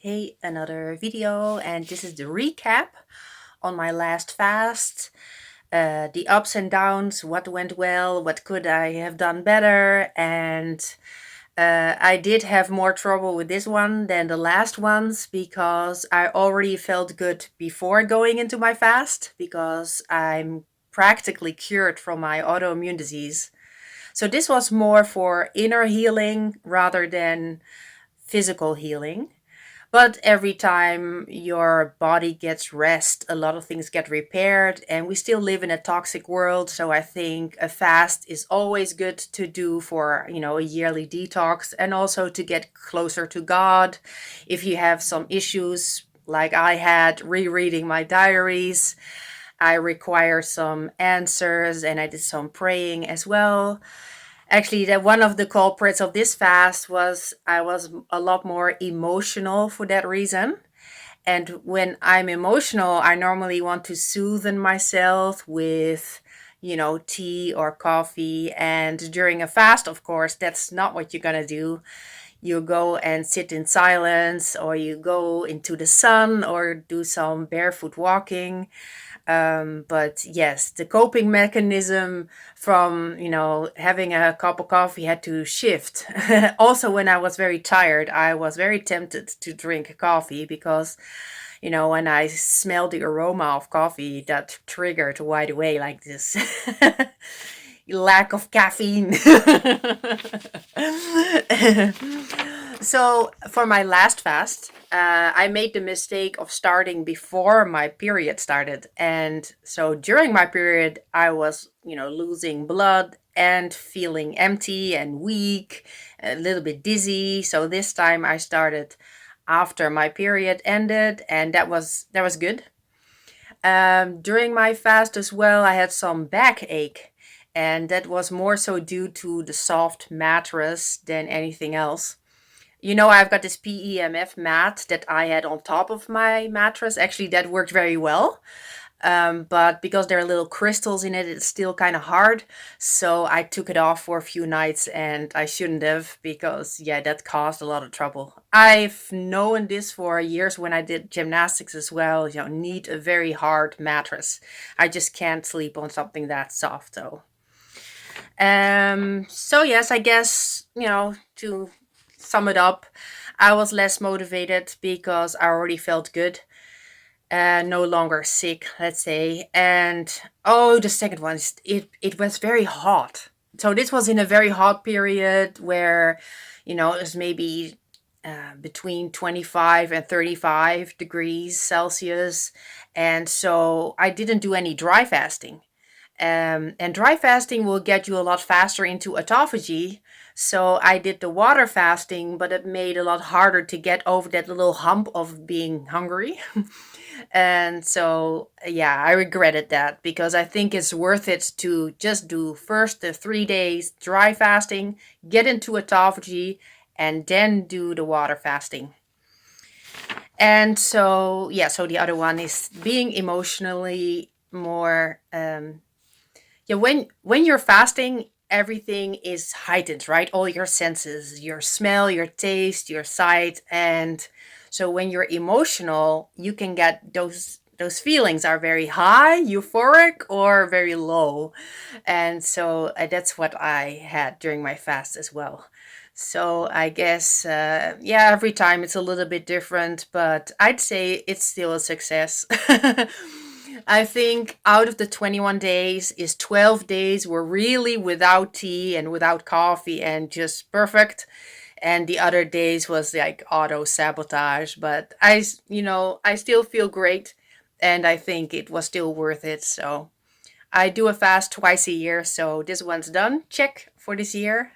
Hey, another video, and this is the recap on my last fast. The ups and downs, what went well, what could I have done better, and I did have more trouble with this one than the last ones because I already felt good before going into my fast because I'm practically cured from my autoimmune disease. So this was more for inner healing rather than physical healing. But every time your body gets rest, a lot of things get repaired, and we still live in a toxic world. So I think a fast is always good to do for, a yearly detox and also to get closer to God. If you have some issues, like I had rereading my diaries, I require some answers and I did some praying as well. Actually, that one of the culprits of this fast was I was a lot more emotional for that reason. And when I'm emotional, I normally want to soothe myself with, tea or coffee. And during a fast, of course, that's not what you're going to do. You go and sit in silence, or you go into the sun, or do some barefoot walking. But yes, the coping mechanism from, having a cup of coffee had to shift. Also, when I was very tired, I was very tempted to drink coffee because, when I smelled the aroma of coffee, that triggered right away like this lack of caffeine. So for my last fast, I made the mistake of starting before my period started. And so during my period, I was, losing blood and feeling empty and weak, a little bit dizzy. So this time I started after my period ended, and that was good. During my fast as well, I had some backache, and that was more so due to the soft mattress than anything else. I've got this PEMF mat that I had on top of my mattress. Actually, that worked very well. But because there are little crystals in it, it's still kind of hard. So I took it off for a few nights and I shouldn't have because, yeah, that caused a lot of trouble. I've known this for years when I did gymnastics as well. Need a very hard mattress. I just can't sleep on something that soft though. So yes, I guess, to sum it up, I was less motivated because I already felt good, no longer sick, let's say. And oh, the second one, it was very hot. So this was in a very hot period where, it was maybe between 25 and 35 degrees Celsius. And so I didn't do any dry fasting. And dry fasting will get you a lot faster into autophagy. So I did the water fasting, but it made it a lot harder to get over that little hump of being hungry. And so, yeah, I regretted that because I think it's worth it to just do first the 3 days dry fasting, get into autophagy, and then do the water fasting. And so, yeah, so the other one is being emotionally more yeah, when you're fasting, everything is heightened, right? All your senses, your smell, your taste, your sight, and so when you're emotional, you can get those feelings are very high, euphoric, or very low. And so that's what I had during my fast as well. So I guess, yeah, every time it's a little bit different, but I'd say it's still a success. I think out of the 21 days is 12 days were really without tea and without coffee and just perfect. And the other days was like auto sabotage, but I still feel great and I think it was still worth it. So I do a fast twice a year, so this one's done. Check for this year.